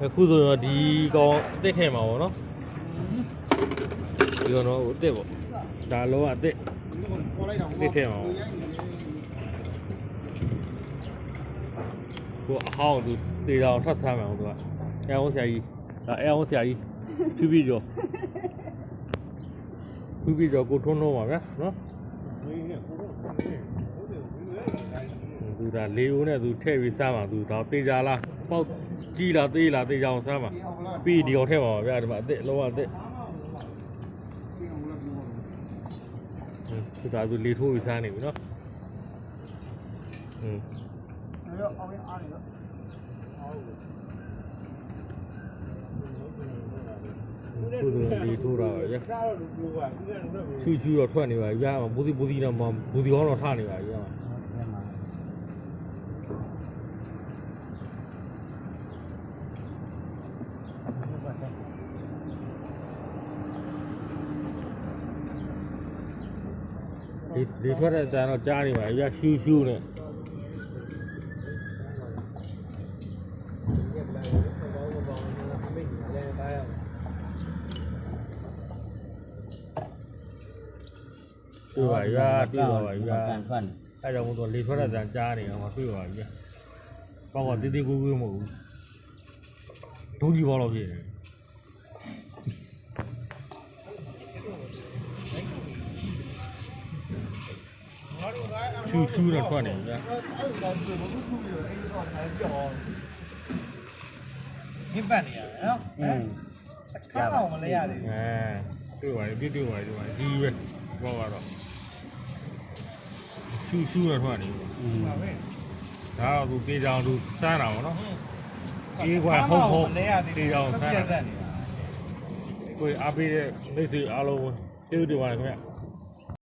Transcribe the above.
အခုဆိုတော့ဒီကောင်အစ်စ်ထဲမှာပေါ့နော်ဒီကောင်တော့အစ်စ်ပေါ့ဒါလုံးဝအစ်စ်ထဲမှာပေါ့ကိုအဟောင်းသူတေးတော်ထပ်ဆမ်းမှာသူကအဲအောင်ဆရာကြီးဒါအဲအောင်ဆရာကြီးဖြူပြီးတော့ကိုထွန်းတော့ပါဗျာနော်သူဒါလေးဦးနဲ့သူထည့်ပြီးစားမှာသူဒါတေးကြလားပေါက်ကြီးလားသေးလားတေးကြအောင်စားမှာပြီးဒီကောင်ထည့်ပါဗျာဒီမှာအစ်စ်လုံးဝအစ်စ်သူဒါသူလေးထိုးပြီးစားနေပြီနော်သူလေးထိုးတာပဲချူတော့ထွက်နေပါပြီဗျာဘူးစီတော့ဘူးစီကောင်းတော့ထနေပါပြီဗျာဒီထွက်တဲ့အတန်တော့ကြားနေပါပြီဗျာရှူးနဲ့တွေ့ပါဗျာတွေ့ပါပါဗျာအဲ့ကြောင့်မို့တော့လေထွက်တဲ့အတန်ကြားနေအောင်တွေ့ပါဗျာပေါ့ကတင်းကိုမဟုတ်ဘူးဒုံးကြီးပေါတော့ဖြစ်နေရှူးတော့ထွက်နေဗျာဟင်းပတ်နေရတယ်နော်ခါတော့မလဲရသေးဘူးတွေ့ပါပြီကြီးပဲဘောကတော့ရှူးတော့ထွက်နေဘူးဒါတော့သူတေးကြောင်သူစမ်းတာပေါ့နော်အေးကွာဟုတ်တေးကြောင်စမ်းတာကိုအားပေးတဲ့မိတ်ဆွေအားလုံးကျေးဇူးတင်ပါတယ်ခင်ဗျ